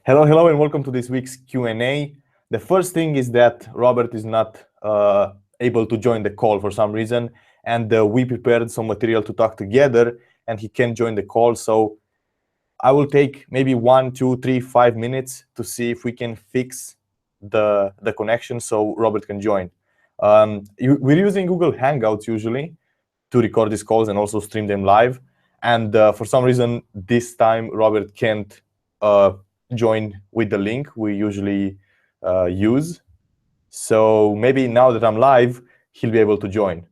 Hello, and welcome to this week's Q&A. The first thing is that Robert is not able to join the call for some reason, and we prepared some material to talk together, and he can't join the call. So I will take maybe 1, 2, 3, 5 minutes to see if we can fix the connection so Robert can join. We're using Google Hangouts usually to record these calls and also stream them live. And for some reason, this time Robert can't join with the link we usually use. So maybe now that I'm live, he'll be able to join.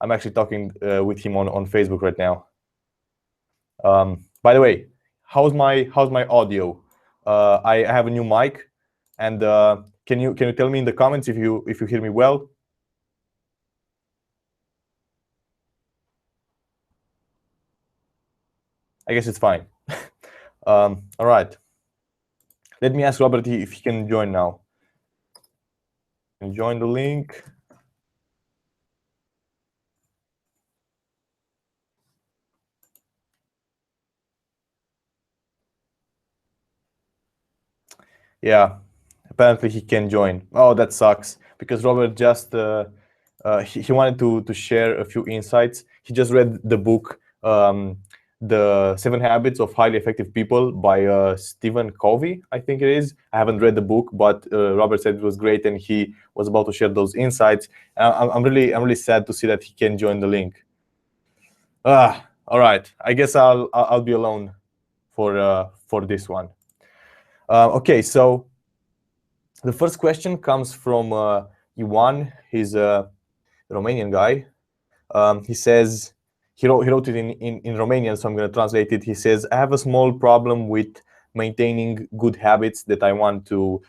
I'm actually talking with him on Facebook right now. By the way, how's my audio? I have a new mic, and can you tell me in the comments if you hear me well? I guess it's fine. All right. Let me ask Robert if he can join now. Join the link. Yeah, apparently he can join. Oh, that sucks, because Robert just he wanted to share a few insights. He just read the book, The 7 Habits of Highly Effective People by Stephen Covey, I think it is. I haven't read the book, but Robert said it was great, and he was about to share those insights. I'm really sad to see that he can't join the link. All right. I guess I'll be alone for this one. Okay, so the first question comes from Iwan. He's a Romanian guy. He says, he wrote it in Romanian, so I'm going to translate it. He says, I have a small problem with maintaining good habits that I want to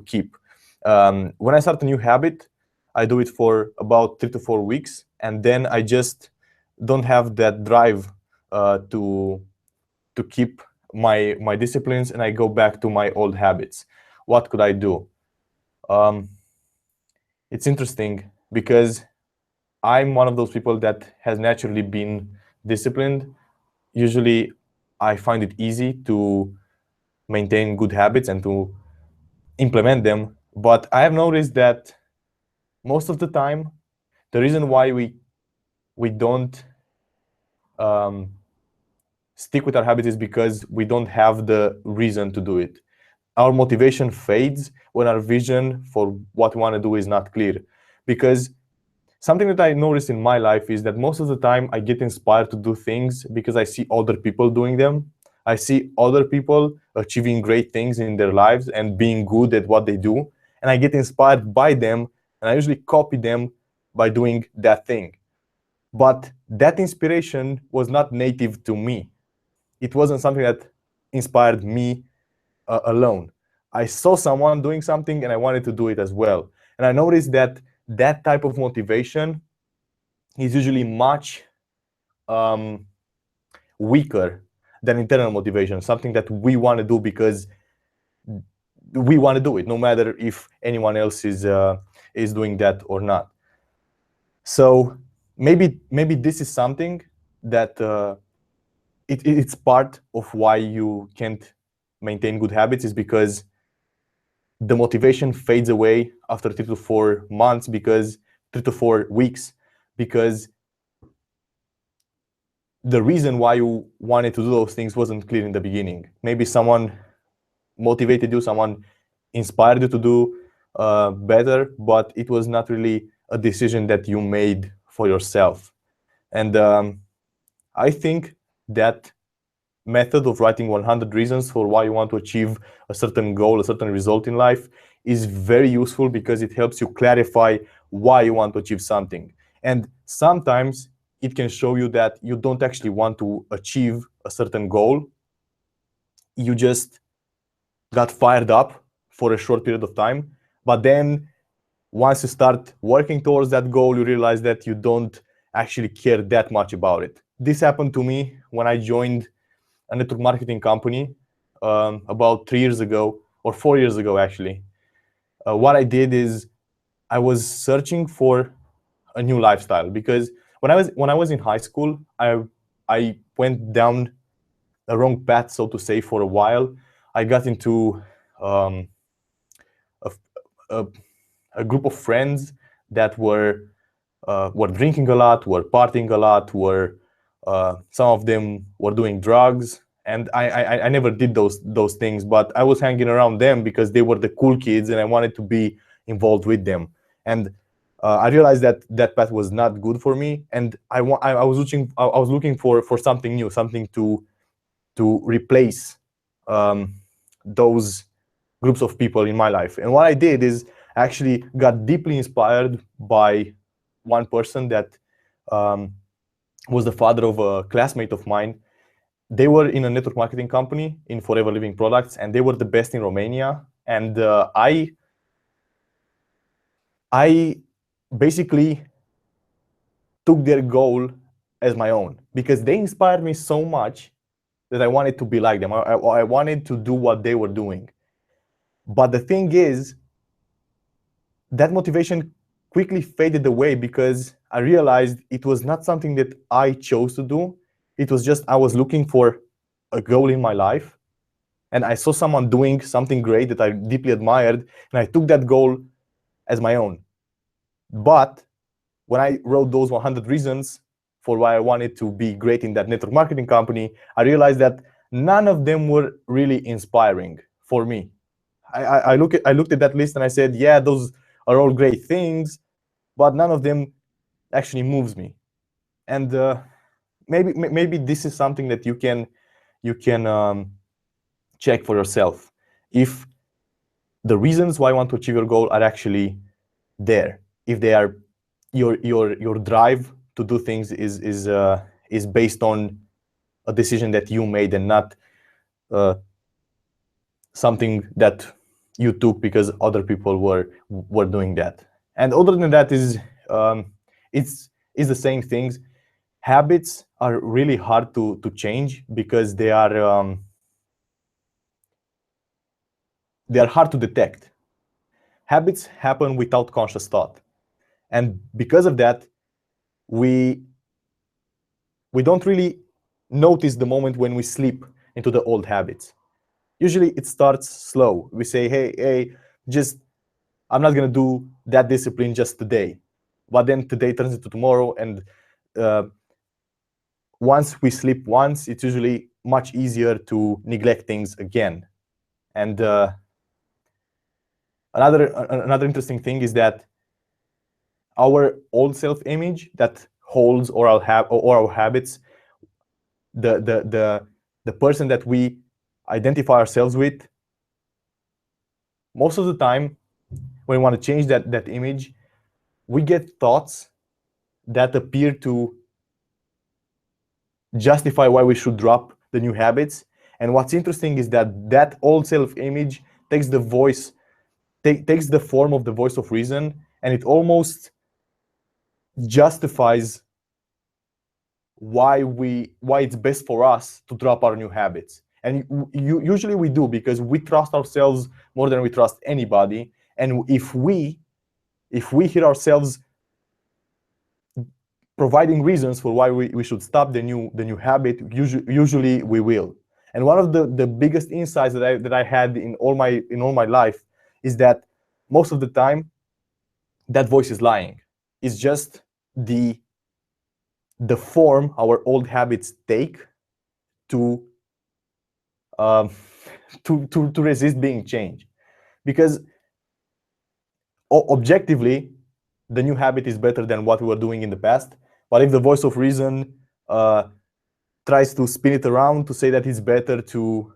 keep. When I start a new habit, I do it for about 3 to 4 weeks, and then I just don't have that drive to keep my disciplines, and I go back to my old habits. What could I do? It's interesting because I'm one of those people that has naturally been disciplined. Usually, I find it easy to maintain good habits and to implement them. But I have noticed that most of the time, the reason why we don't stick with our habits is because we don't have the reason to do it. Our motivation fades when our vision for what we want to do is not clear. Because something that I noticed in my life is that most of the time I get inspired to do things because I see other people doing them. I see other people achieving great things in their lives and being good at what they do. And I get inspired by them, and I usually copy them by doing that thing. But that inspiration was not native to me. It wasn't something that inspired me alone. I saw someone doing something and I wanted to do it as well. And I noticed that that type of motivation is usually much weaker than internal motivation, something that we want to do because we want to do it, no matter if anyone else is doing that or not. So maybe this is something that it's part of why you can't maintain good habits, is because the motivation fades away after 3 to 4 months, because 3 to 4 weeks, because the reason why you wanted to do those things wasn't clear in the beginning. Maybe someone motivated you, someone inspired you to do better, but it was not really a decision that you made for yourself. And I think that method of writing 100 reasons for why you want to achieve a certain goal, a certain result in life, is very useful because it helps you clarify why you want to achieve something. And sometimes it can show you that you don't actually want to achieve a certain goal. You just got fired up for a short period of time, but then once you start working towards that goal, you realize that you don't actually care that much about it. This happened to me when I joined a network marketing company about 3 years ago, or 4 years ago actually. What I did is I was searching for a new lifestyle, because when I was in high school, I went down a wrong path, so to say, for a while. I got into um, a, a, a group of friends that were drinking a lot, were partying a lot, were some of them were doing drugs, and I never did those things, but I was hanging around them because they were the cool kids, and I wanted to be involved with them. And I realized that that path was not good for me, and I was looking for something new, something to replace those groups of people in my life. And what I did is actually got deeply inspired by one person that was the father of a classmate of mine. They were in a network marketing company in Forever Living Products, and they were the best in Romania. And I basically took their goal as my own because they inspired me so much that I wanted to be like them. I wanted to do what they were doing. But the thing is, that motivation quickly faded away because I realized it was not something that I chose to do. It was just I was looking for a goal in my life, and I saw someone doing something great that I deeply admired, and I took that goal as my own. But when I wrote those 100 reasons for why I wanted to be great in that network marketing company, I realized that none of them were really inspiring for me. I looked at that list and I said, yeah, those are all great things, but none of them actually moves me. And maybe this is something that you can check for yourself, if the reasons why you want to achieve your goal are actually there, if they are your drive to do things is based on a decision that you made and not something that you took because other people were doing that. And other than that is it's the same things. Habits are really hard to change because they are hard to detect. Habits happen without conscious thought, and because of that, we don't really notice the moment when we slip into the old habits. Usually it starts slow. We say, hey, just I'm not going to do that discipline just today. But then today turns into tomorrow, and once we slip once, it's usually much easier to neglect things again. And another interesting thing is that our old self-image that holds or our habits, the person that we identify ourselves with, most of the time when we want to change that image, we get thoughts that appear to justify why we should drop the new habits. And what's interesting is that old self-image takes the voice, takes the form of the voice of reason, and it almost justifies why it's best for us to drop our new habits. And usually we do because we trust ourselves more than we trust anybody. And if we hear ourselves providing reasons for why we should stop the new habit, usually we will. And one of the biggest insights that I had in all my life is that most of the time that voice is lying. It's just the form our old habits take to to resist being changed. Because objectively, the new habit is better than what we were doing in the past. But if the voice of reason tries to spin it around to say that it's better to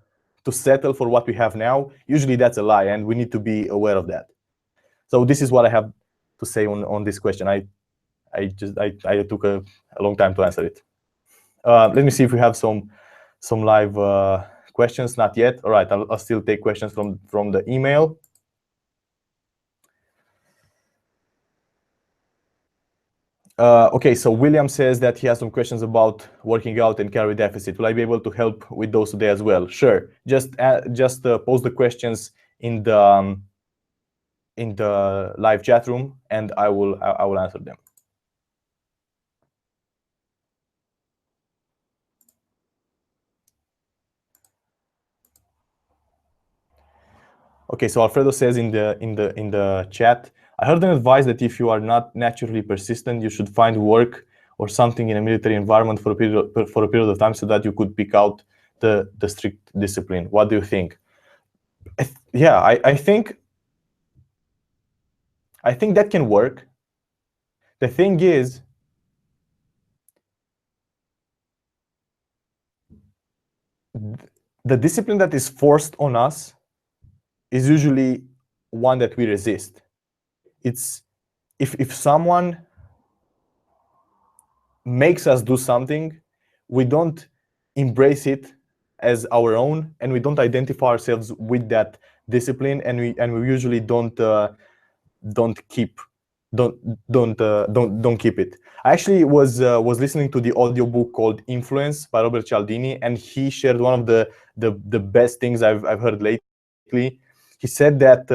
settle for what we have now, usually that's a lie, and we need to be aware of that. So this is what I have to say on this question. I took a long time to answer it. Let me see if we have some live questions. Not yet. All right, I'll still take questions from the email. Okay, so William says that he has some questions about working out and calorie deficit. Will I be able to help with those today as well? Sure. Just post the questions in the live chat room, and I will answer them. Okay, so Alfredo says in the chat, I heard an advice that if you are not naturally persistent, you should find work or something in a military environment for a period of time so that you could pick out the strict discipline. What do you think? Yeah, I think that can work. The thing is, the discipline that is forced on us is usually one that we resist. It's if someone makes us do something, we don't embrace it as our own, and we don't identify ourselves with that discipline, and we usually don't keep it. I actually was listening to the audiobook called Influence by Robert Cialdini, and he shared one of the best things I've heard lately. He said that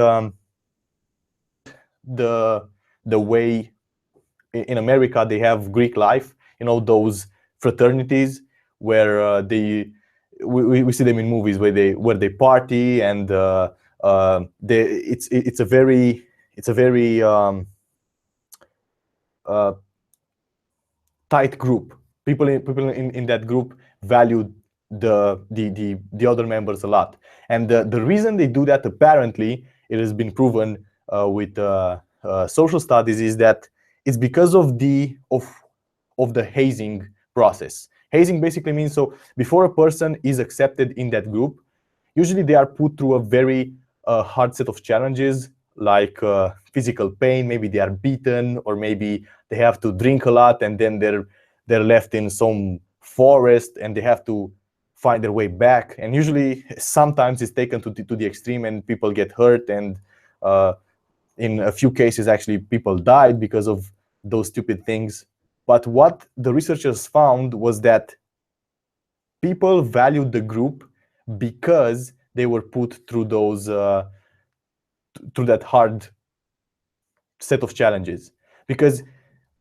the way in America they have Greek life, those fraternities where we see them in movies where they party, and it's a very tight group. People in that group value the other members a lot, and the reason they do that, apparently, it has been proven with social studies, is that it's because of the hazing process. Hazing basically means, so before a person is accepted in that group, usually they are put through a very hard set of challenges, like physical pain. Maybe they are beaten, or maybe they have to drink a lot, and then they're left in some forest, and they have to find their way back. And usually, sometimes it's taken to the extreme, and people get hurt, and in a few cases, actually, people died because of those stupid things. But what the researchers found was that people valued the group because they were put through those through that hard set of challenges. Because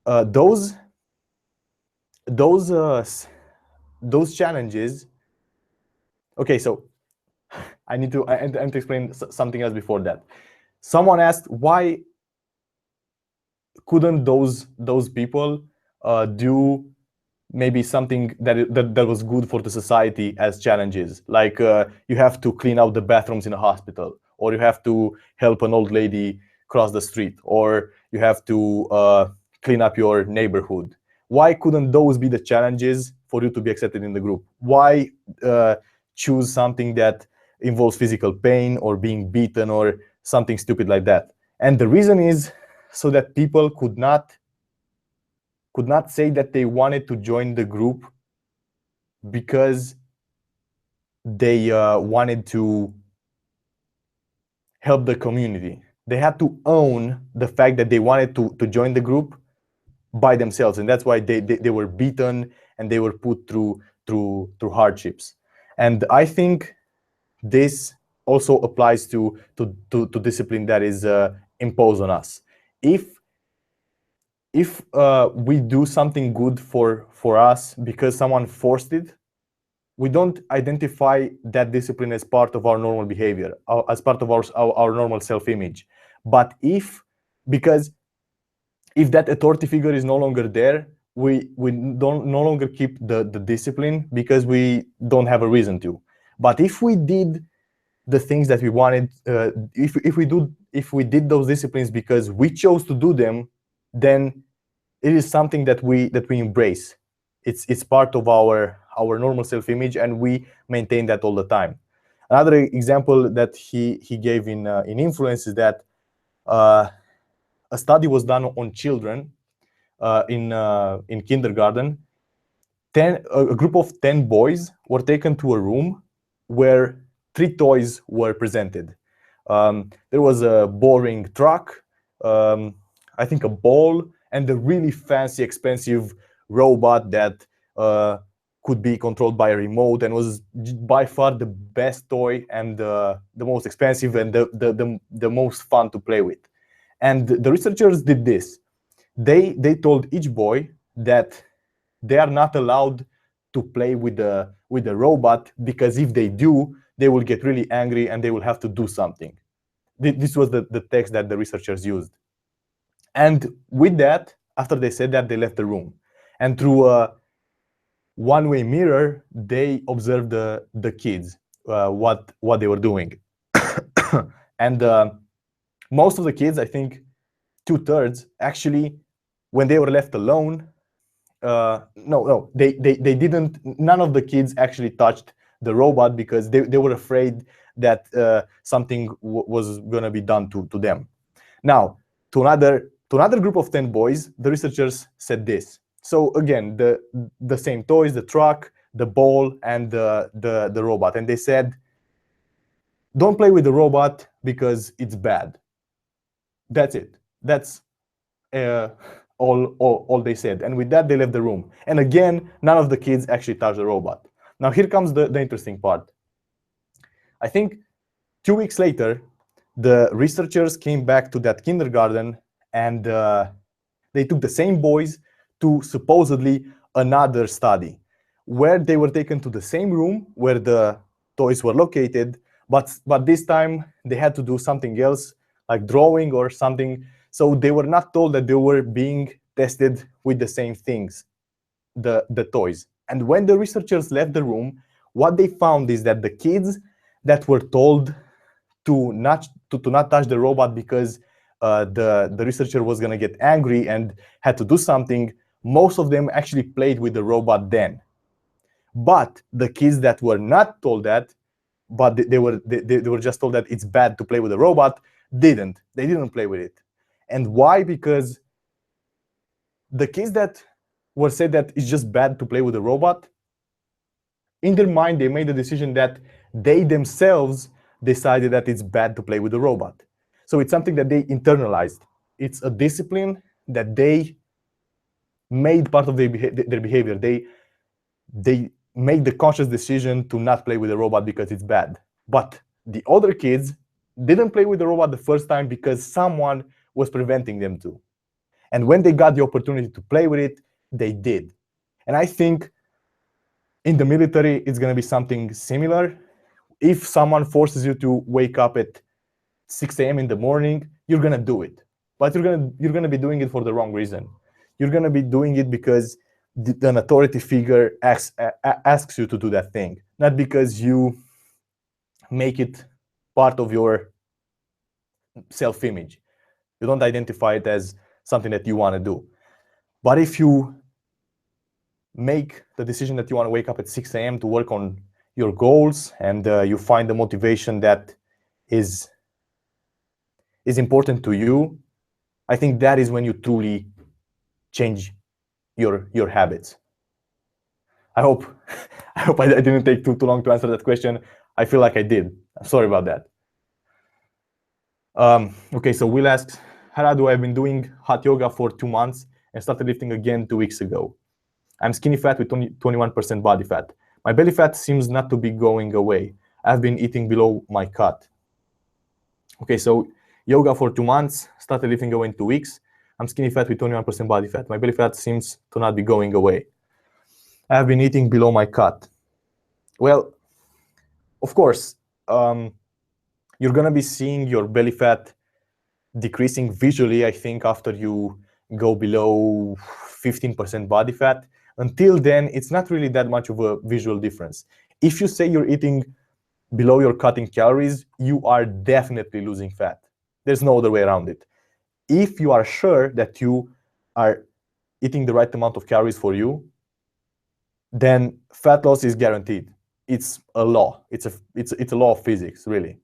those challenges. Okay, so I need to explain something else before that. Someone asked, why couldn't those people do maybe something that was good for the society as challenges, like you have to clean out the bathrooms in a hospital, or you have to help an old lady cross the street, or you have to clean up your neighborhood. Why couldn't those be the challenges for you to be accepted in the group? Why choose something that involves physical pain, or being beaten, or something stupid like that? And the reason is so that people could not say that they wanted to join the group because they wanted to help the community. They had to own the fact that they wanted to join the group by themselves, and that's why they were beaten, and they were put through hardships. And I think this also applies to discipline that is imposed on us. If we do something good for us because someone forced it, we don't identify that discipline as part of our normal behavior, as part of our normal self-image. But because if that authority figure is no longer there, we don't no longer keep the discipline because we don't have a reason to. But if we did the things that we wanted, if we did those disciplines because we chose to do them, then it is something that we embrace. It's part of our normal self-image, and we maintain that all the time. Another example that he gave in Influence is that a study was done on children in kindergarten. A group of 10 boys were taken to a room where 3 toys were presented. There was a boring truck, I think a ball, and a really fancy, expensive robot that could be controlled by a remote, and was by far the best toy, and the most expensive, and the most fun to play with. And the researchers did this. They told each boy that they are not allowed to play with the robot, because if they do, they will get really angry and they will have to do something. This was the text that the researchers used. And with that, after they said that, they left the room. And through a one-way mirror, they observed the kids, what they were doing. And most of the kids, I think 2/3, actually, when they were left alone, they didn't, none of the kids actually touched the robot because they were afraid that something was going to be done to them. Now, to another group of 10 boys, the researchers said this. So again, the same toys, the truck, the ball, and the robot. And they said, don't play with the robot because it's bad. That's it. That's all they said. And with that, they left the room. And again, none of the kids actually touched the robot. Now, here comes the interesting part. I think 2 weeks later, the researchers came back to that kindergarten, and they took the same boys to supposedly another study, where they were taken to the same room where the toys were located, but this time they had to do something else, like drawing or something. So they were not told that they were being tested with the same things, the toys. And when the researchers left the room, what they found is that the kids that were told to not touch the robot because the researcher was going to get angry and had to do something, most of them actually played with the robot then. But the kids that were not told that, but they were just told that it's bad to play with a robot, they didn't play with it. And why? Because the kids that were said that it's just bad to play with a robot, in their mind, they made the decision that they themselves decided that it's bad to play with a robot. So it's something that they internalized. It's a discipline that they made part of their behavior. They make the conscious decision to not play with a robot because it's bad. But the other kids didn't play with the robot the first time because someone was preventing them to. And when they got the opportunity to play with it, they did. And I think in the military, it's going to be something similar. If someone forces you to wake up at 6 a.m. in the morning, you're going to do it. But you're going to be doing it for the wrong reason. You're going to be doing it because an authority figure asks you to do that thing, not because you make it part of your self-image. You don't identify it as something that you want to do. But if you make the decision that you want to wake up at 6 a.m. to work on your goals, and you find the motivation that is important to you, I think that is when you truly change your habits. I hope I didn't take too long to answer that question. I feel like I did. I'm sorry about that. Okay, so Will asks, Radu, I've been doing hot yoga for 2 months and started lifting again 2 weeks ago. I'm skinny fat with 21% body fat. My belly fat seems not to be going away. I've been eating below my cut. Okay, so yoga for 2 months, started lifting again in 2 weeks. I'm skinny fat with 21% body fat. My belly fat seems to not be going away. I have been eating below my cut. Well, of course, you're going to be seeing your belly fat decreasing visually, I think, after you go below 15% body fat. Until then, it's not really that much of a visual difference. If you say you're eating below your cutting calories, you are definitely losing fat. There's no other way around it. If you are sure that you are eating the right amount of calories for you, then fat loss is guaranteed. It's a law. It's a law of physics, really.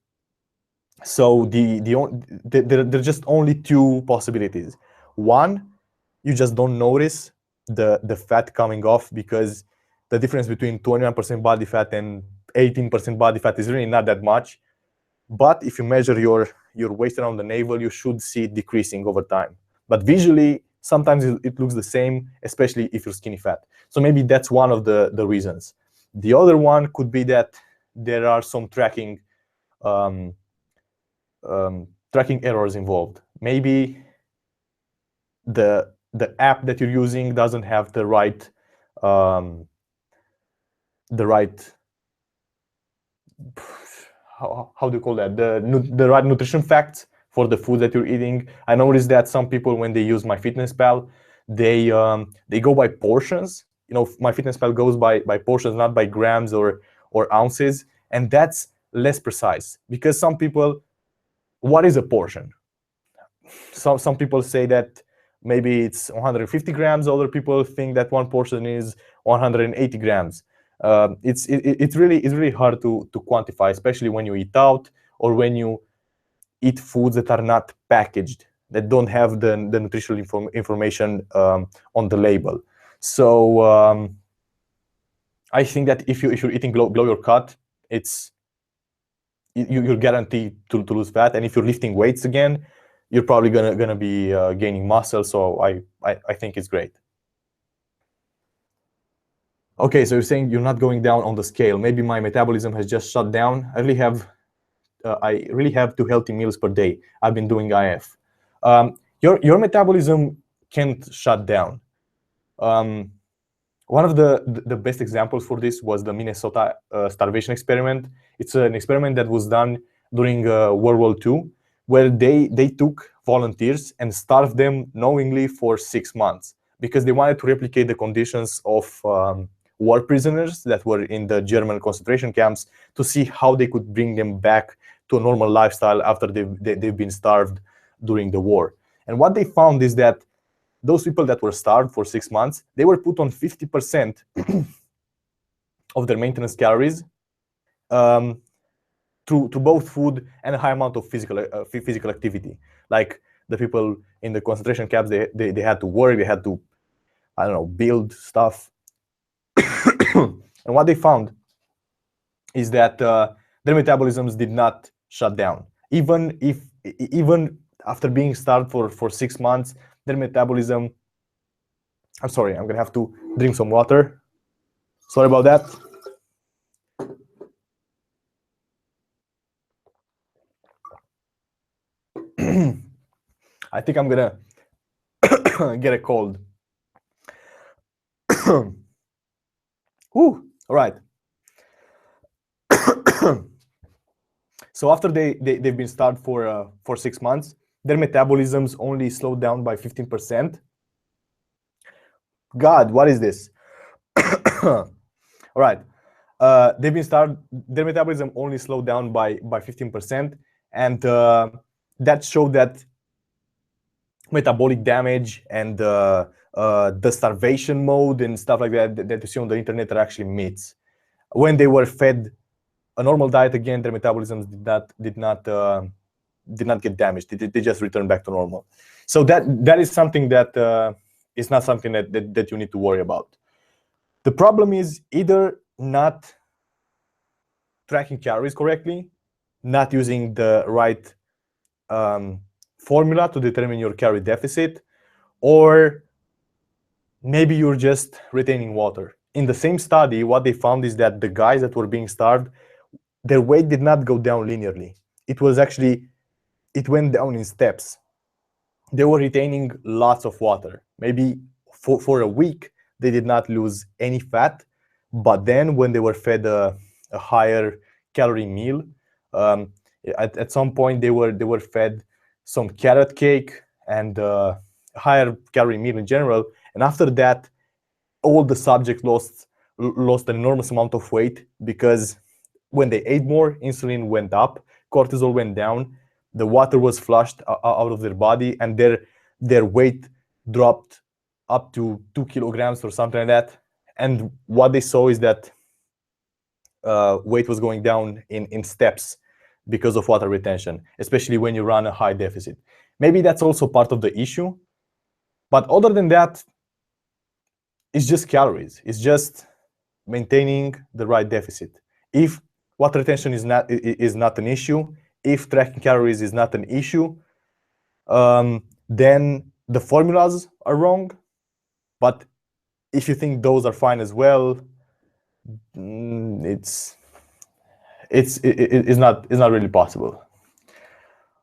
So there are just only two possibilities. One, you just don't notice the fat coming off because the difference between 21% body fat and 18% body fat is really not that much. But if you measure your waist around the navel, you should see it decreasing over time. But visually, sometimes it looks the same, especially if you're skinny fat. So maybe that's one of the reasons. The other one could be that there are some tracking errors involved. Maybe the app that you're using doesn't have the right how do you call that, the right nutrition facts for the food that you're eating. I noticed that some people, when they use MyFitnessPal, they go by portions. MyFitnessPal goes by portions, not by grams or ounces, and that's less precise, because some people, what is a portion? Some people say that maybe it's 150 grams. Other people think that one portion is 180 grams. It's really hard to quantify, especially when you eat out or when you eat foods that are not packaged, that don't have the nutritional information on the label. So I think that if you're eating below your cut, you're guaranteed to lose fat. And if you're lifting weights again, you're probably gonna be gaining muscle. So I think it's great. Okay, so you're saying you're not going down on the scale. Maybe my metabolism has just shut down. I really have 2 healthy meals per day. I've been doing IF. Your metabolism can't shut down. One of the best examples for this was the Minnesota starvation experiment. It's an experiment that was done during World War II, where they took volunteers and starved them knowingly for 6 months, because they wanted to replicate the conditions of war prisoners that were in the German concentration camps, to see how they could bring them back to a normal lifestyle after they've been starved during the war. And what they found is that those people that were starved for 6 months, they were put on 50% of their maintenance calories through both food and a high amount of physical activity. Like the people in the concentration camps, they had to work, they had to, I don't know, build stuff. And what they found is that their metabolisms did not shut down. Even after being starved for 6 months, their metabolism... I'm sorry, I'm gonna have to drink some water. Sorry about that. I think I'm gonna get a cold. Whew, all right. So after they've been starved for 6 months, their metabolisms only slowed down by 15%. God, what is this? All right. They've been starved. Their metabolism only slowed down by 15%, and that showed that metabolic damage and the starvation mode and stuff like that you see on the internet are actually myths. When they were fed a normal diet again, their metabolisms did not get damaged. They just returned back to normal. So that is something that is not something that you need to worry about. The problem is either not tracking calories correctly, not using the right formula to determine your calorie deficit, or maybe you're just retaining water. In the same study, what they found is that the guys that were being starved, their weight did not go down linearly. It went down in steps. They were retaining lots of water. Maybe for a week, they did not lose any fat, but then when they were fed a higher calorie meal, at some point they were fed some carrot cake and a higher calorie meal in general, and after that, all the subjects lost an enormous amount of weight, because when they ate more, insulin went up, cortisol went down, the water was flushed out of their body, and their weight dropped up to 2 kilograms or something like that. And what they saw is that weight was going down in steps because of water retention, especially when you run a high deficit. Maybe that's also part of the issue. But other than that, it's just calories. It's just maintaining the right deficit. If water retention is not an issue, if tracking calories is not an issue, then the formulas are wrong. But if you think those are fine as well, it's not really possible.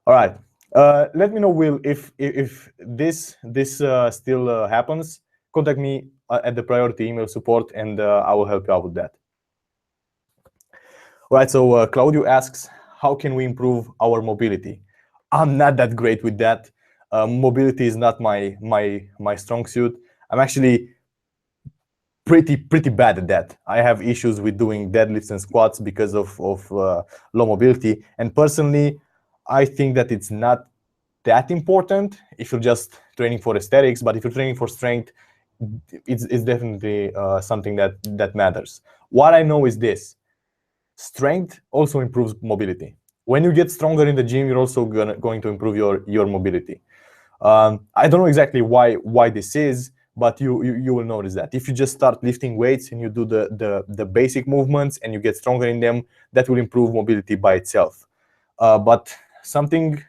All right. Let me know, Will, if this still happens. Contact me at the priority email support, and I will help you out with that. All right. So Claudio asks, how can we improve our mobility? I'm not that great with that. Mobility is not my strong suit. I'm actually pretty bad at that. I have issues with doing deadlifts and squats because of low mobility. And personally, I think that it's not that important if you're just training for aesthetics. But if you're training for strength, it's definitely something that matters. What I know is this: strength also improves mobility. When you get stronger in the gym, you're also going to improve your mobility. I don't know exactly why this is, but you will notice that if you just start lifting weights and you do the basic movements and you get stronger in them, that will improve mobility by itself. But something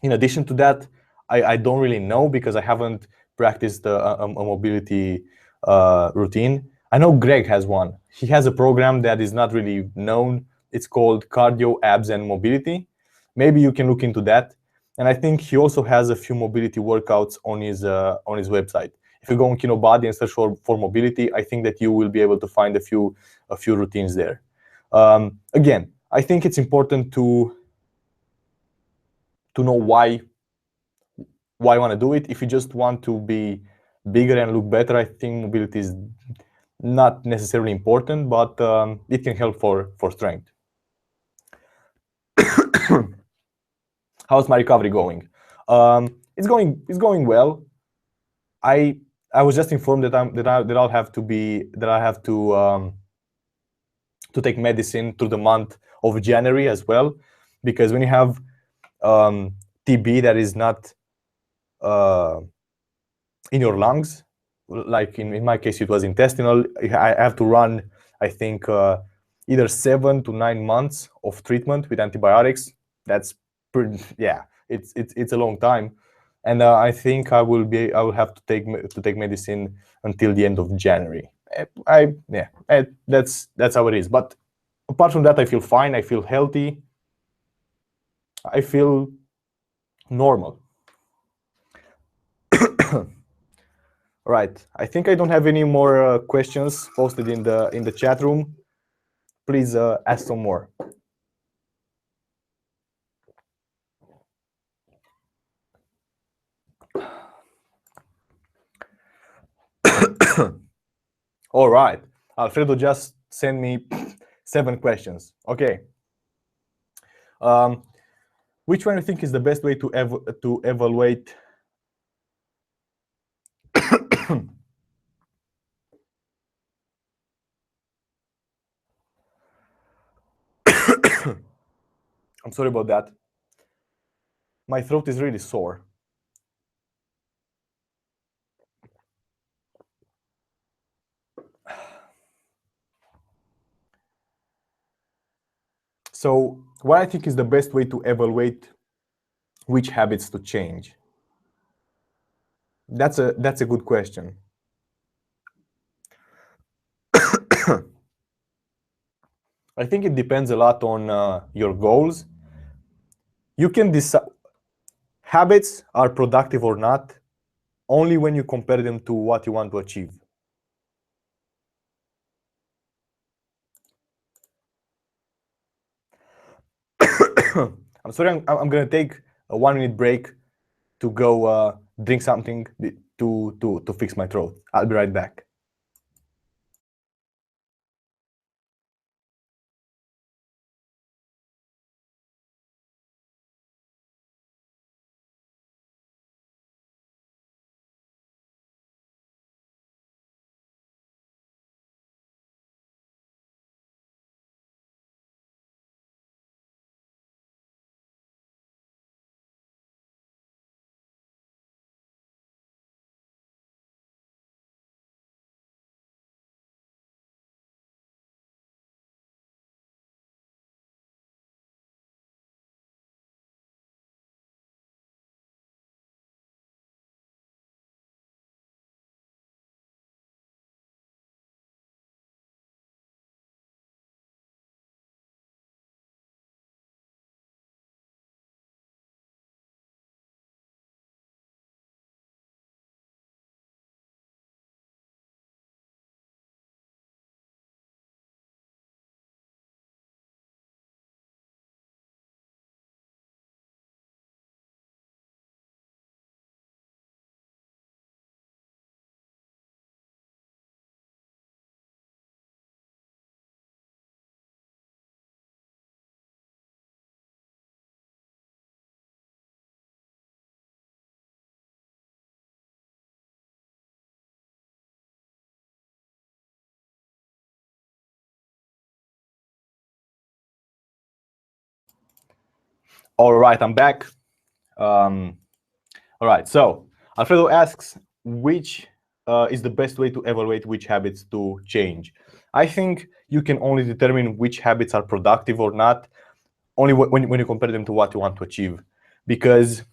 in addition to that, I don't really know because I haven't practiced a mobility routine. I know Greg has one. He has a program that is not really known. It's called Cardio, Abs, and Mobility. Maybe you can look into that. And I think he also has a few mobility workouts on his website. If you go on KinoBody and search for mobility, I think that you will be able to find a few routines there. Again, I think it's important to know why you want to do it. If you just want to be bigger and look better, I think mobility is not necessarily important, but it can help for strength. How's my recovery going? It's going well. I was just informed that I'll have to take medicine through the month of January as well, because when you have TB that is not in your lungs, like in my case it was intestinal, I have to run, I think, either 7 to 9 months of treatment with antibiotics. That's pretty, yeah, it's a long time. And I think I will have to take medicine until the end of January. That's how it is. But apart from that, I feel fine. I feel healthy. I feel normal. Right. I think I don't have any more questions posted in the chat room. Please ask some more. All right. Alfredo just sent me 7 questions. Okay. Which one do you think is the best way to evaluate? I'm sorry about that. My throat is really sore. So what I think is the best way to evaluate which habits to change? That's a good question. I think it depends a lot on your goals. You can decide habits are productive or not only when you compare them to what you want to achieve. I'm sorry, I'm going to take a 1-minute break to go drink something to fix my throat. I'll be right back. All right, I'm back. All right, so Alfredo asks, which is the best way to evaluate which habits to change? I think you can only determine which habits are productive or not only when you compare them to what you want to achieve. Because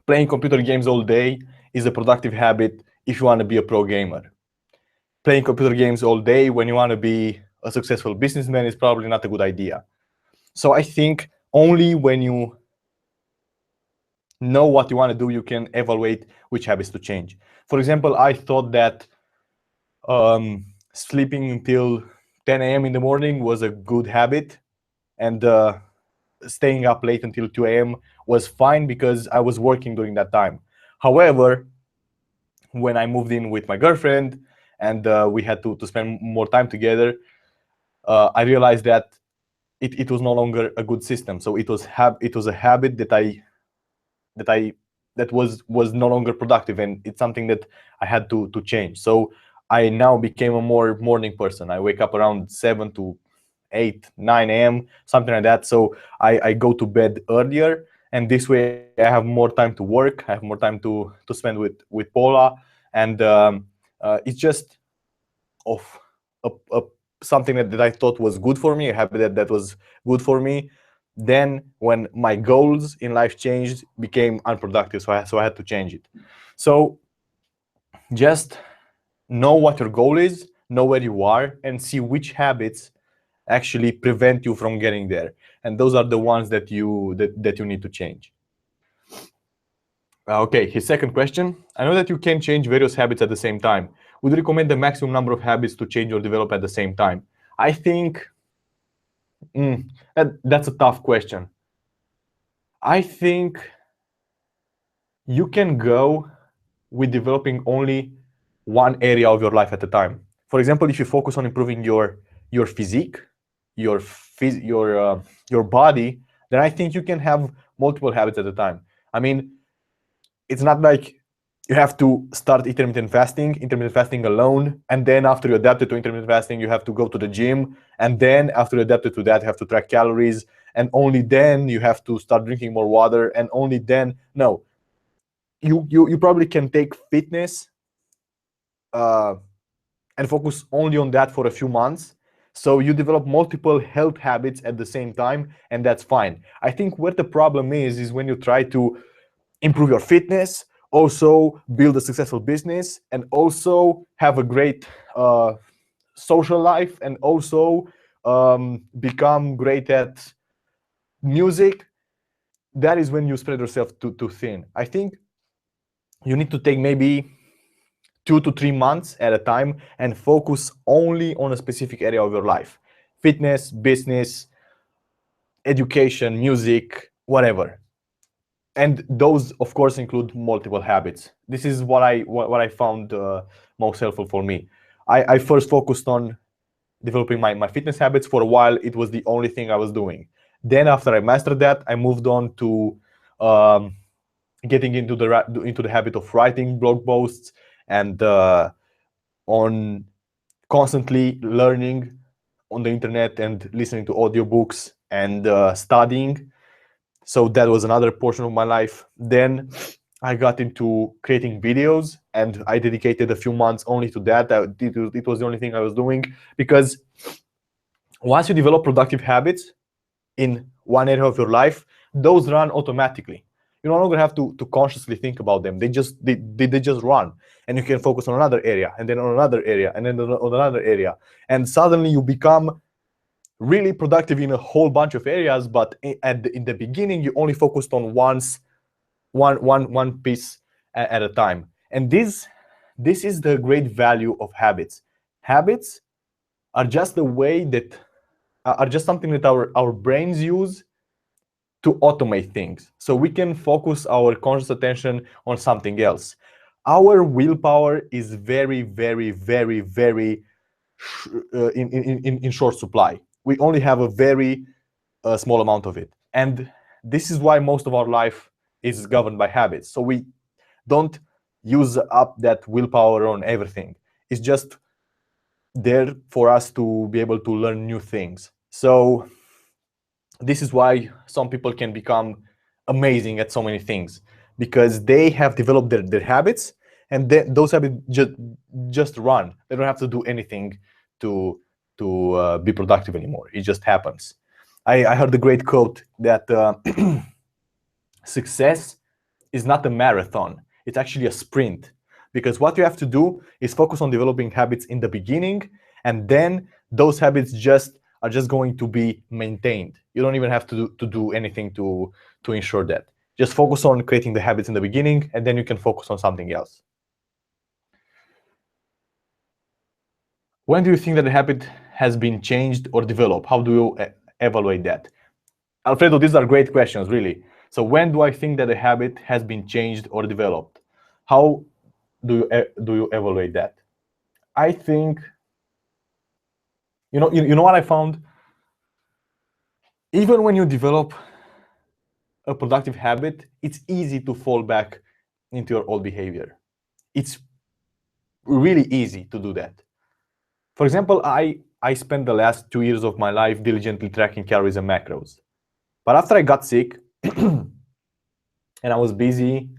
playing computer games all day is a productive habit if you want to be a pro gamer. Playing computer games all day when you want to be a successful businessman is probably not a good idea. So I think only when you know what you want to do, you can evaluate which habits to change. For example, I thought that sleeping until 10 a.m. in the morning was a good habit, and staying up late until 2 a.m. was fine because I was working during that time. However, when I moved in with my girlfriend and we had to spend more time together, I realized that it was no longer a good system. So it was a habit that was no longer productive, and it's something that I had to change. So I now became a more morning person. I wake up around 7 to 8, 9 a.m., something like that. So I go to bed earlier, and this way I have more time to work. I have more time to spend with Paula, and it's just of a something that I thought was good for me, a habit that was good for me. Then when my goals in life changed, became unproductive, so I had to change it. So just know what your goal is, know where you are, and see which habits actually prevent you from getting there. And those are the ones that you need to change. Okay, his second question. I know that you can change various habits at the same time. Would you recommend the maximum number of habits to change or develop at the same time? I think that's a tough question. I think you can go with developing only one area of your life at a time. For example, if you focus on improving your physique, your body, then I think you can have multiple habits at a time. I mean, it's not like you have to start intermittent fasting alone, and then after you adapted to intermittent fasting, you have to go to the gym, and then after you adapted to that, you have to track calories, and only then you have to start drinking more water, and only then, no. You probably can take fitness and focus only on that for a few months. So you develop multiple health habits at the same time, and that's fine. I think where the problem is when you try to improve your fitness, also build a successful business, and also have a great social life, and also become great at music. That is when you spread yourself too thin. I think you need to take maybe 2 to 3 months at a time and focus only on a specific area of your life: fitness, business, education, music, whatever. And those, of course, include multiple habits. This is what I found most helpful for me. I first focused on developing my fitness habits. For a while, it was the only thing I was doing. Then after I mastered that, I moved on to getting into the habit of writing blog posts, and on constantly learning on the internet and listening to audiobooks and studying. So that was another portion of my life. Then I got into creating videos, and I dedicated a few months only to that. It was the only thing I was doing, because once you develop productive habits in one area of your life, those run automatically. You no longer have to consciously think about them. They just run, and you can focus on another area, and then on another area, and then on another area, and suddenly you become really productive in a whole bunch of areas. But in the beginning, you only focused on one piece at a time. And this is the great value of habits. Habits are just a way that are just something that our brains use to automate things, so we can focus our conscious attention on something else. Our willpower is very, very, very, very in short supply. We only have a very small amount of it, and this is why most of our life is governed by habits. So we don't use up that willpower on everything. It's just there for us to be able to learn new things. So This is why some people can become amazing at so many things, because they have developed their habits, and then those habits just run. They don't have to do anything to be productive anymore. It just happens. I heard the great quote that success is not a marathon, it's actually a sprint. Because what you have to do is focus on developing habits in the beginning, and then those habits are just going to be maintained. You don't even have to do anything to ensure that. Just focus on creating the habits in the beginning, and then you can focus on something else. When do you think that the habit has been changed or developed? How do you evaluate that? Alfredo, these are great questions, really. So when do I think that a habit has been changed or developed? How do you evaluate that? I think, you know what I found? Even when you develop a productive habit, it's easy to fall back into your old behavior. It's really easy to do that. For example, I spent the last 2 years of my life diligently tracking calories and macros. But after I got sick and I was busy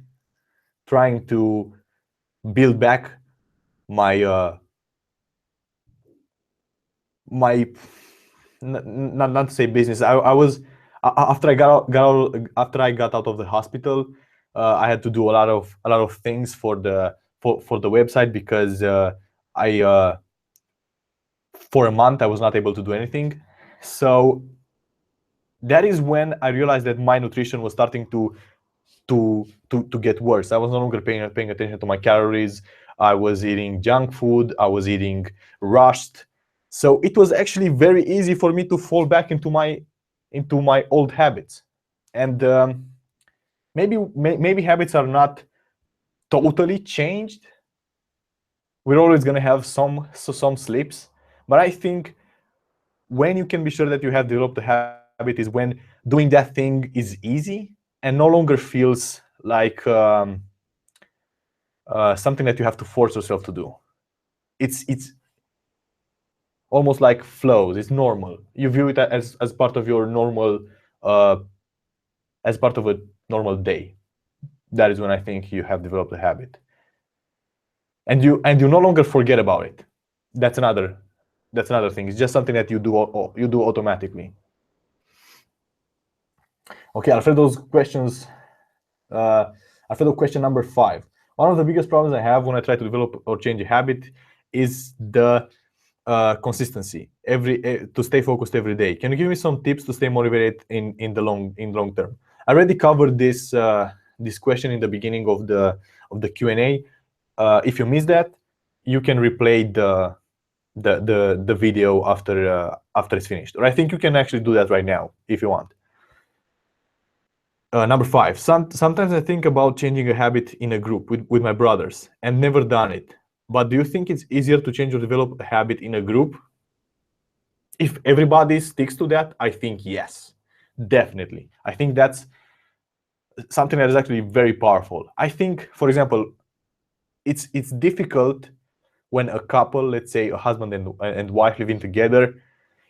trying to build back my not to say business. I was after I got out of the hospital, I had to do a lot of things for the website, because I for a month I was not able to do anything. So that is when I realized that my nutrition was starting to get worse. I was no longer paying attention to my calories. I was eating junk food. I was eating rushed. So it was actually very easy for me to fall back into my old habits. And maybe habits are not totally changed. We're always going to have some slips, but I think when you can be sure that you have developed a habit is when doing that thing is easy and no longer feels like something that you have to force yourself to do. It's almost like flows. It's normal. You view it as part of your normal, as part of a normal day. That is when I think you have developed a habit, and you no longer forget about it. That's another thing. It's just something that you do automatically. Okay, Alfredo's questions. Alfredo, question number 5. One of the biggest problems I have when I try to develop or change a habit is the consistency. To stay focused every day. Can you give me some tips to stay motivated in the long term? I already covered this question in the beginning of the Q&A. If you missed that, you can replay the video after it's finished. Or I think you can actually do that right now if you want. Number 5. Sometimes I think about changing a habit in a group with my brothers and never done it. But do you think it's easier to change or develop a habit in a group? If everybody sticks to that, I think yes, definitely. I think that's something that is actually very powerful. I think, for example, it's difficult when a couple, let's say a husband and wife living together,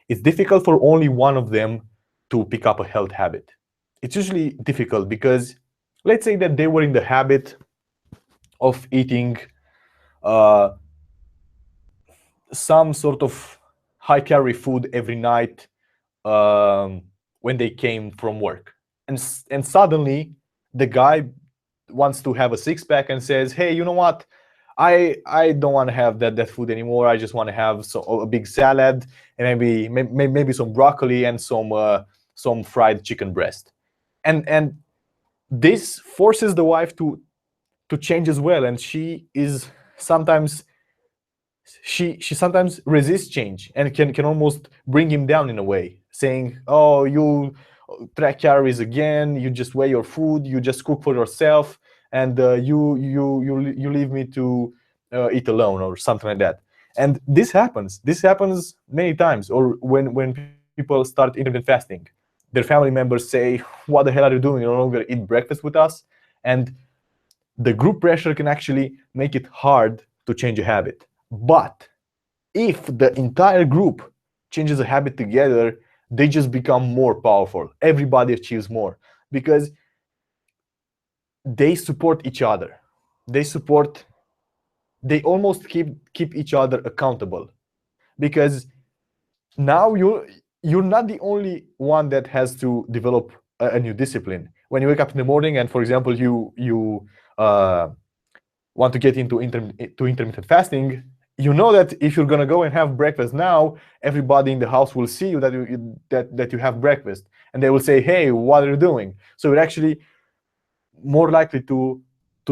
it's difficult for only one of them to pick up a health habit. It's usually difficult because let's say that they were in the habit of eating some sort of high-calorie food every night when they came from work, and suddenly the guy wants to have a six-pack and says, "Hey, you know what? I don't want to have that food anymore. I just want to have a big salad and maybe some broccoli and some fried chicken breast," and this forces the wife to change as well, and she sometimes resists change and can almost bring him down in a way, saying, "Oh, you track calories again. You just weigh your food. You just cook for yourself, and you leave me to eat alone," or something like that. And this happens. This happens many times. Or when people start intermittent fasting, their family members say, "What the hell are you doing? You no longer eat breakfast with us." And the group pressure can actually make it hard to change a habit. But if the entire group changes a habit together, they just become more powerful. Everybody achieves more because they support each other. They almost keep each other accountable, because now you're not the only one that has to develop a new discipline. When you wake up in the morning and, for example, you want to get into intermittent fasting, you know that if you're gonna go and have breakfast now, everybody in the house will see you that you have breakfast, and they will say, "Hey, what are you doing?" So you're actually more likely to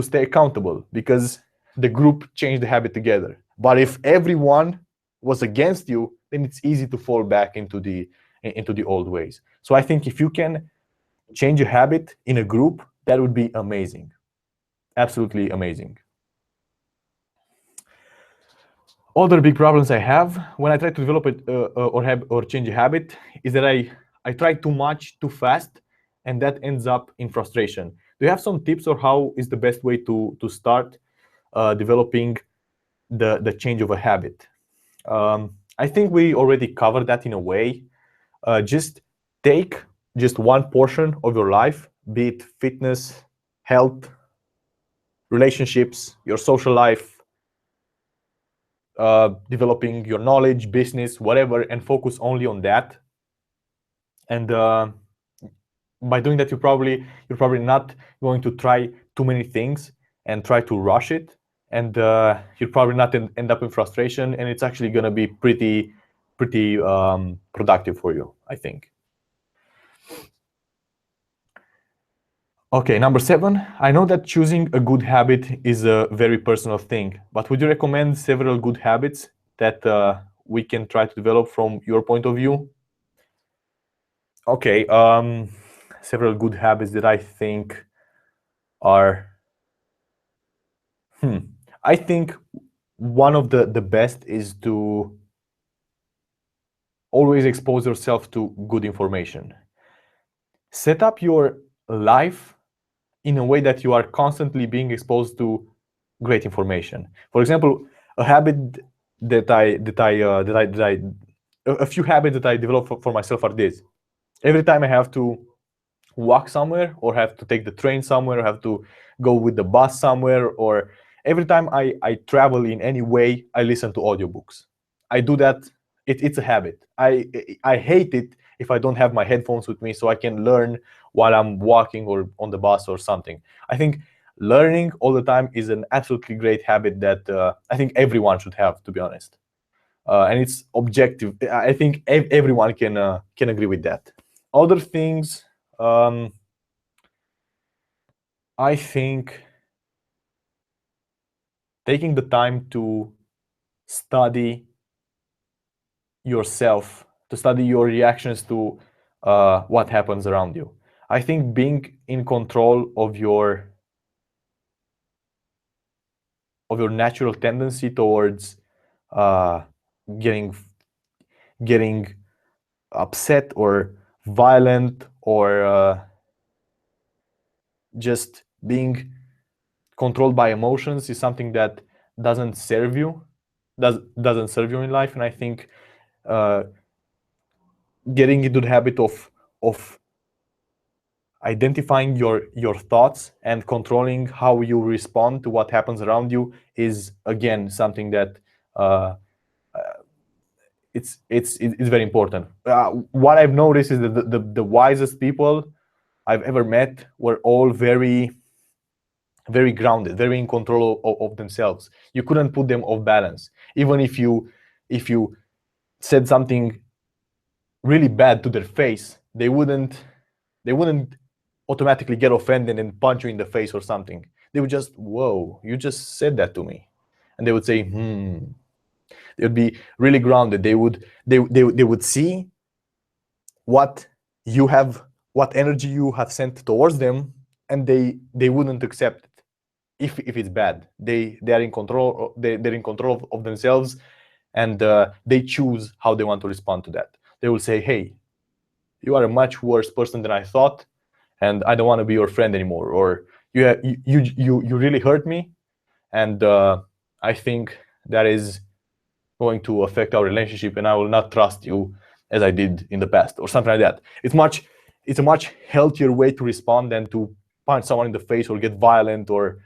stay accountable because the group changed the habit together. But if everyone was against you, then it's easy to fall back into the old ways. So I think if you can change a habit in a group, that would be amazing. Absolutely amazing. Other big problems I have when I try to develop it or change a habit is that I try too much too fast, and that ends up in frustration. Do you have some tips or how is the best way to start developing the change of a habit? I think we already covered that in a way. Just take just one portion of your life, be it fitness, health, relationships, your social life, developing your knowledge, business, whatever, and focus only on that. And by doing that, you're probably not going to try too many things and try to rush it, and you'll probably not end up in frustration, and it's actually going to be pretty productive for you, I think. Okay, number 7. I know that choosing a good habit is a very personal thing, but would you recommend several good habits that we can try to develop from your point of view? Okay, several good habits that I think are... I think one of the best is to always expose yourself to good information. Set up your life in a way that you are constantly being exposed to great information. For example, a habit a few habits that I developed for myself are this. Every time I have to walk somewhere, or have to take the train somewhere, or have to go with the bus somewhere, or every time I travel in any way, I listen to audiobooks. I do that. It's a habit. I hate it if I don't have my headphones with me so I can learn while I'm walking or on the bus or something. I think learning all the time is an absolutely great habit that I think everyone should have, to be honest. And it's objective. I think everyone can agree with that. Other things, I think taking the time to study yourself, to study your reactions to what happens around you. I think being in control of your natural tendency towards getting upset or violent, or just being controlled by emotions is something that doesn't serve you in life. And I think getting into the habit of identifying your thoughts and controlling how you respond to what happens around you is, again, something that it's very important. What I've noticed is that the wisest people I've ever met were all very grounded, very in control of themselves. You couldn't put them off balance. Even if you said something really bad to their face, they wouldn't automatically get offended and punch you in the face or something. They would just, "Whoa, you just said that to me," and they would say, They would be really grounded. They would see what energy you have sent towards them, and they wouldn't accept it if it's bad. They are in control. They're in control of themselves, and they choose how they want to respond to that. They will say, "Hey, you are a much worse person than I thought, and I don't want to be your friend anymore," or you really hurt me, and I think that is going to affect our relationship, and I will not trust you as I did in the past, or something like that. It's a much healthier way to respond than to punch someone in the face or get violent or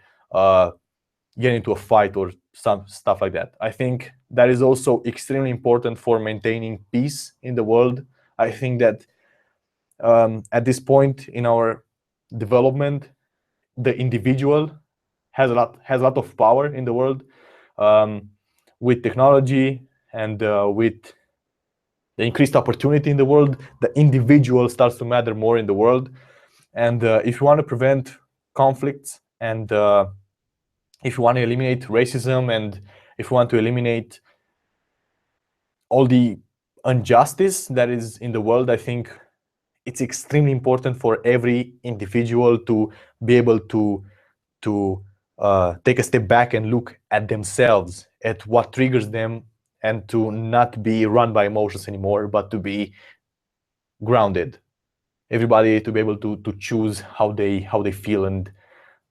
get into a fight or some stuff like that. I think that is also extremely important for maintaining peace in the world. I think that at this point in our development, the individual has a lot of power in the world. With technology and with the increased opportunity in the world, the individual starts to matter more in the world. And if you want to prevent conflicts, and if you want to eliminate racism, and if you want to eliminate all the injustice that is in the world, I think it's extremely important for every individual to be able to take a step back and look at themselves, at what triggers them, and to not be run by emotions anymore, but to be grounded. Everybody to be able to choose how they feel and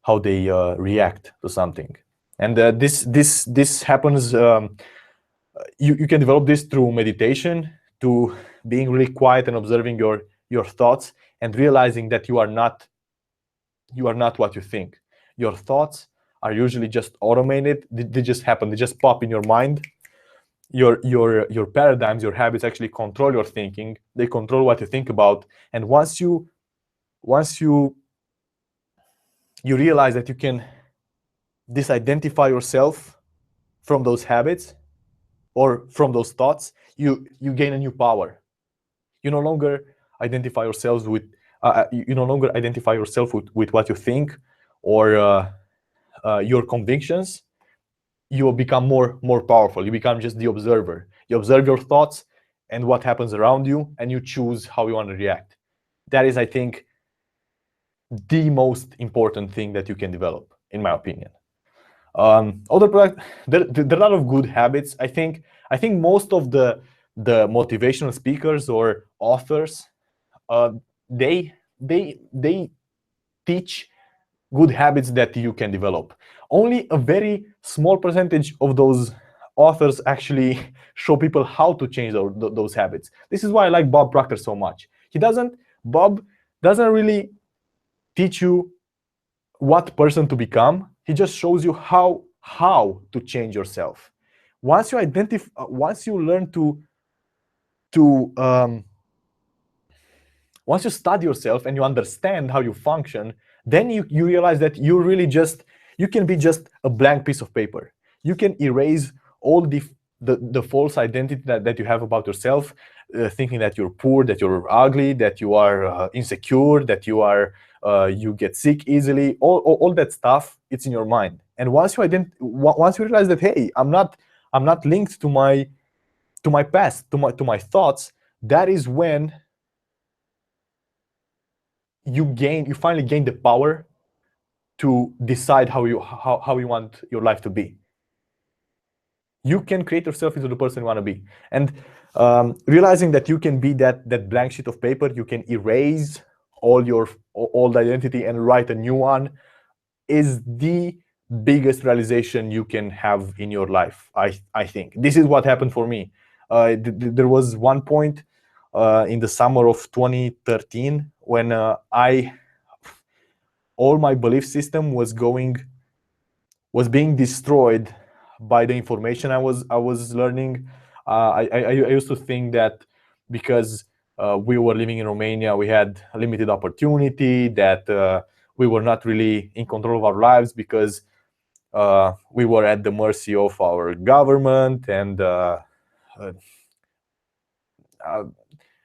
how they react to something. And this happens. You can develop this through meditation, to being really quiet and observing your thoughts, and realizing that you are not what you think. Your thoughts are usually just automated. They just happen. They just pop in your mind. Your paradigms, your habits actually control your thinking. They control what you think about. And once you realize that you can disidentify yourself from those habits or from those thoughts, you gain a new power. You no longer identify yourselves with you no longer identify yourself with what you think or your convictions. You will become more powerful. You become just the observer. You observe your thoughts and what happens around you, and you choose how you want to react. That is, I think, the most important thing that you can develop, in my opinion. Other product, there are a lot of good habits. I think most of the motivational speakers or authors, they teach good habits that you can develop. Only a very small percentage of those authors actually show people how to change those habits. This is why I like Bob Proctor so much. Bob doesn't really teach you what person to become. He just shows you how to change yourself. Once you learn once you study yourself and you understand how you function, then you realize that you can be just a blank piece of paper. You can erase all the false identity that you have about yourself, thinking that you're poor, that you're ugly, that you are insecure, that you get sick easily. All that stuff, it's in your mind. And once you realize that, hey, I'm not linked to my past, to my thoughts, that is when you finally gain the power to decide how you want your life to be. You can create yourself into the person you want to be. And realizing that you can be that blank sheet of paper, you can erase all the identity and write a new one, is the biggest realization you can have in your life. I think this is what happened for me. There was one point in the summer of 2013 when all my belief system was being destroyed by the information I was learning. I used to think that because we were living in Romania, we had limited opportunity, that we were not really in control of our lives because we were at the mercy of our government, and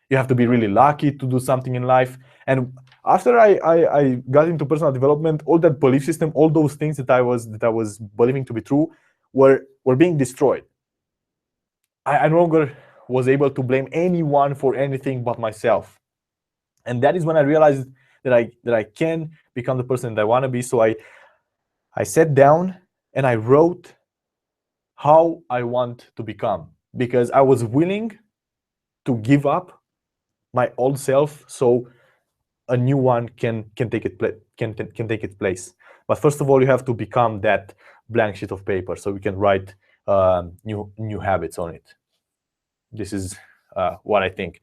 you have to be really lucky to do something in life. And after I got into personal development, all that belief system, all those things that I was believing to be true were being destroyed. I no longer was able to blame anyone for anything but myself. And that is when I realized that I can become the person that I want to be. So I sat down and I wrote how I want to become, because I was willing to give up my old self so a new one can take its place. But first of all, you have to become that blank sheet of paper so you can write new habits on it. This is what I think.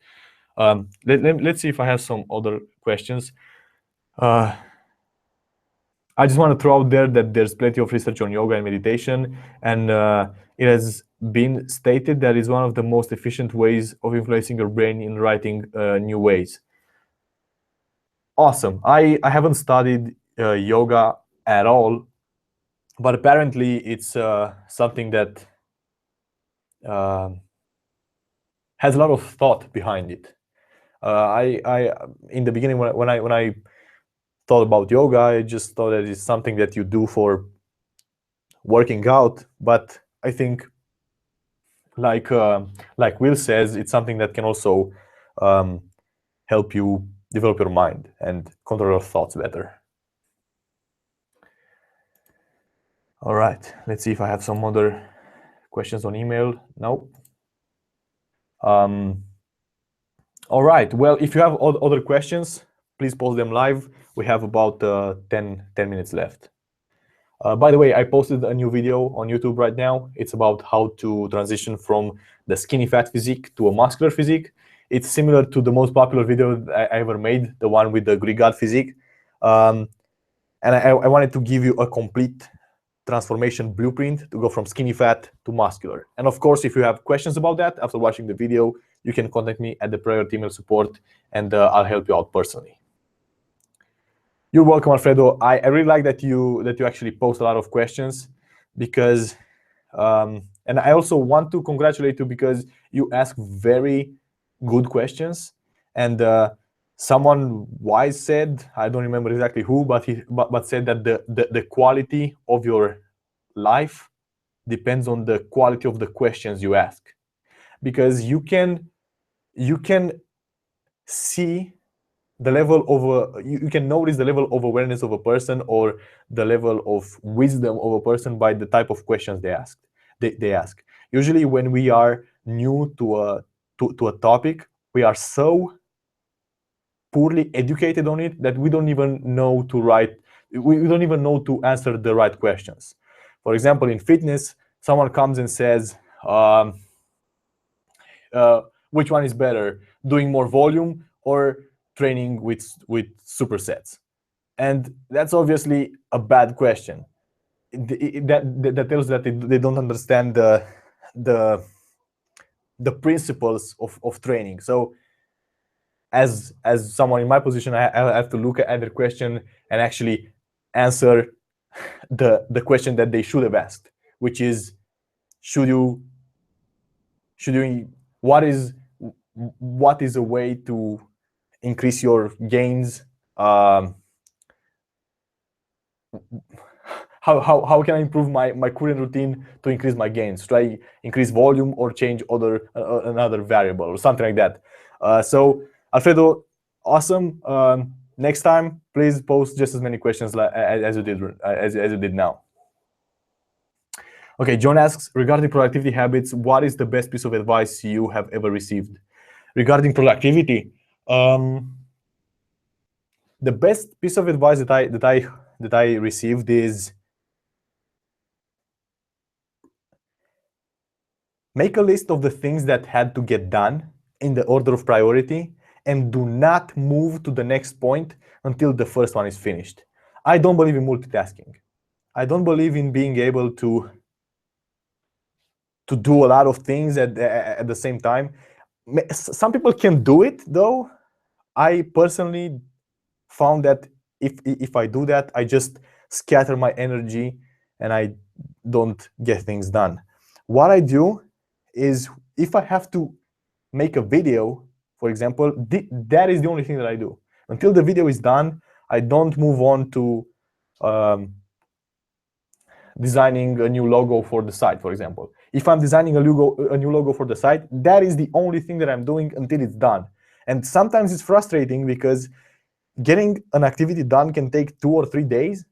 Let's see if I have some other questions. I just want to throw out there that there's plenty of research on yoga and meditation, and it has been stated that it's one of the most efficient ways of influencing your brain in writing new ways. Awesome. I haven't studied yoga at all, but apparently it's something that has a lot of thought behind it. I in the beginning when I thought about yoga, I just thought that it's something that you do for working out, but I think, like Will says, it's something that can also help you develop your mind and control your thoughts better. All right, let's see if I have some other questions on email. No. All right, well, if you have other questions, please post them live. We have about 10 minutes left. By the way, I posted a new video on YouTube right now. It's about how to transition from the skinny fat physique to a muscular physique. It's similar to the most popular video I ever made, the one with the Greek god physique. And I wanted to give you a complete transformation blueprint to go from skinny fat to muscular. And of course, if you have questions about that after watching the video, you can contact me at the prior email support, and I'll help you out personally. You're welcome, Alfredo. I really like that you actually post a lot of questions, because and I also want to congratulate you because you ask very good questions. And someone wise said, I don't remember exactly who, but said that the quality of your life depends on the quality of the questions you ask, because you can see the level of you can notice the level of awareness of a person or the level of wisdom of a person by the type of questions they ask. Usually when we are new to a topic, we are so poorly educated on it that we don't even know we don't even know to answer the right questions. For example, in fitness, someone comes and says, which one is better, doing more volume or training with supersets? And that's obviously a bad question. That tells that they don't understand the principles of training. So as someone in my position, I have to look at the question and actually answer the question that they should have asked, which is, what is a way to increase your gains? How can I improve my current routine to increase my gains? Should I increase volume or change another variable or something like that? So Alfredo, awesome. Next time, please post just as many questions as you did now. Okay, John asks, regarding productivity habits, what is the best piece of advice you have ever received? Regarding productivity, the best piece of advice that I received is, make a list of the things that had to get done in the order of priority, and do not move to the next point until the first one is finished. I don't believe in multitasking. I don't believe in being able to do a lot of things at the same time. Some people can do it, though. I personally found that if I do that, I just scatter my energy and I don't get things done. What I do is, if I have to make a video, for example, that is the only thing that I do. Until the video is done, I don't move on to designing a new logo for the site, for example. If I'm designing a new logo for the site, that is the only thing that I'm doing until it's done. And sometimes it's frustrating because getting an activity done can take 2 or 3 days,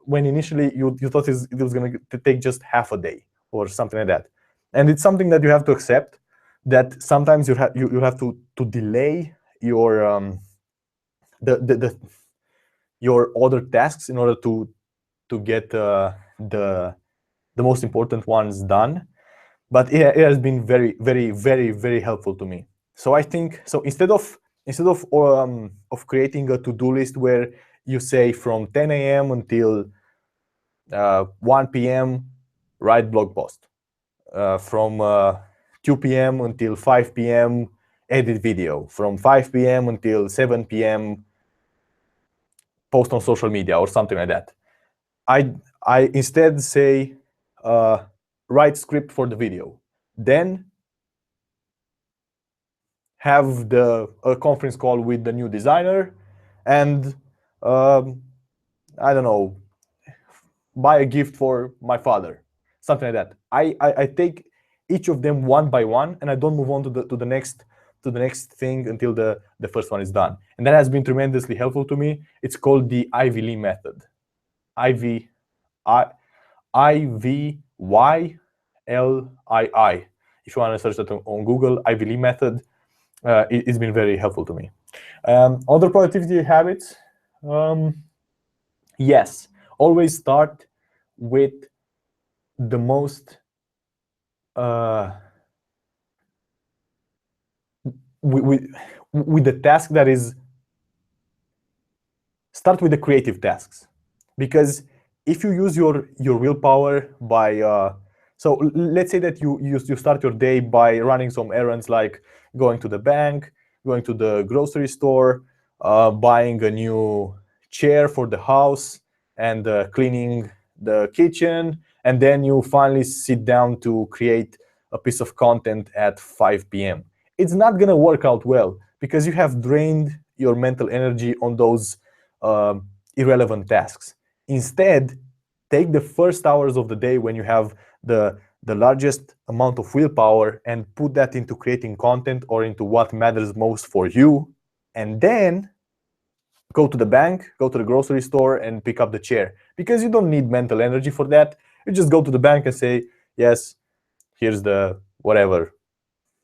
when initially you thought it was going to take just half a day or something like that. And it's something that you have to accept, that sometimes you have to delay your your other tasks in order to get the most important ones done. but it has been very, very, very, very helpful to me. So I think, so instead of creating a to-do list where you say from 10 a.m. until 1 p.m. write blog post, from 2 p.m. until 5 p.m. edit video, from 5 p.m. until 7 p.m. post on social media or something like that. I instead say write script for the video, then have a conference call with the new designer, and I don't know, buy a gift for my father, something like that. I take each of them one by one, and I don't move on to the next thing until the first one is done. And that has been tremendously helpful to me. It's called the Ivy Lee method. IVYLII. If you want to search that on Google, Ivy Lee method. It's been very helpful to me. Other productivity habits. Yes, always start with the most with the task that is, start with the creative tasks, because if you use your willpower by so let's say that you start your day by running some errands, like going to the bank, going to the grocery store, buying a new chair for the house, and cleaning the kitchen, and then you finally sit down to create a piece of content at 5 p.m. It's not going to work out well, because you have drained your mental energy on those irrelevant tasks. Instead, take the first hours of the day when you have the largest amount of willpower and put that into creating content or into what matters most for you, and then go to the bank, go to the grocery store, and pick up the chair, because you don't need mental energy for that. You just go to the bank and say, yes, here's the whatever,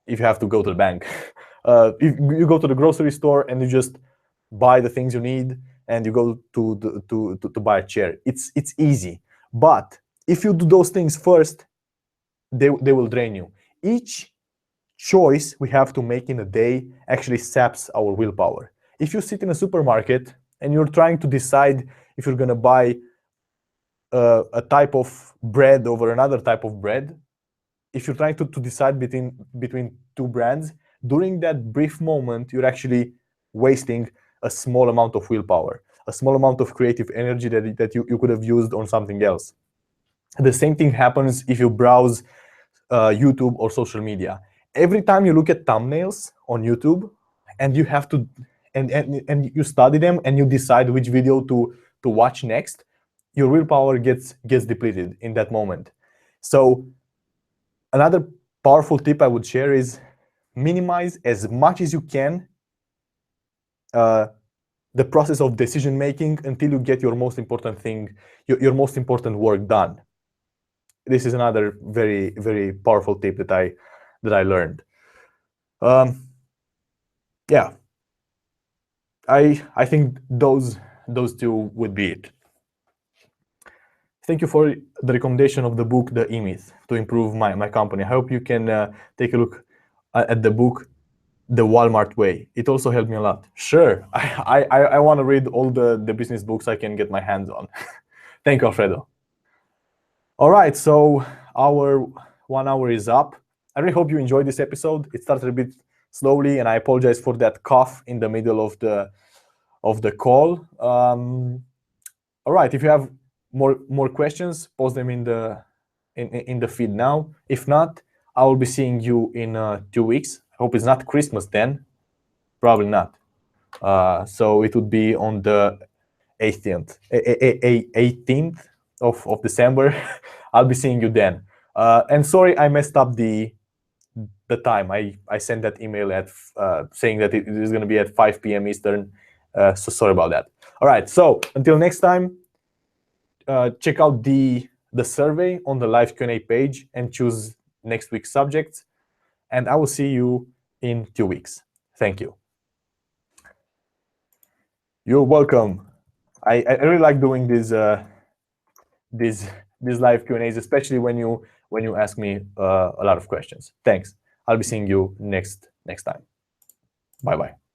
if you have to go to the bank. If you go to the grocery store and you just buy the things you need, and you go to buy a chair. It's easy. But if you do those things first, they will drain you. Each choice we have to make in a day actually saps our willpower. If you sit in a supermarket and you're trying to decide if you're going to buy a type of bread over another type of bread, if you're trying to decide between two brands, during that brief moment, you're actually wasting a small amount of willpower, a small amount of creative energy that you could have used on something else. The same thing happens if you browse YouTube or social media. Every time you look at thumbnails on YouTube, and you have to, and you study them, and you decide which video to watch next, your willpower gets depleted in that moment. So another powerful tip I would share is minimize as much as you can the process of decision making until you get your most important thing, your most important work done. This is another very, very powerful tip that I learned. Yeah, I think those two would be it. Thank you for the recommendation of the book, The E-Myth, to improve my company. I hope you can take a look at the book, The Walmart Way. It also helped me a lot. Sure, I want to read all the business books I can get my hands on. Thank you, Alfredo. All right, so our 1 hour is up. I really hope you enjoyed this episode. It started a bit slowly, and I apologize for that cough in the middle of the call. All right, if you have more questions, post them in the feed now. If not, I will be seeing you in 2 weeks. I hope it's not Christmas then. Probably not. So it would be on the 18th of December. I'll be seeing you then. And sorry, I messed up the time. I sent that email at saying that it is going to be at 5 p.m. Eastern. So sorry about that. All right. So until next time, check out the survey on the live Q&A page and choose next week's subjects. And I will see you in 2 weeks. Thank you. You're welcome. I really like doing these live Q&As, especially when you when you ask me a lot of questions. Thanks. I'll be seeing you next time. Bye-bye.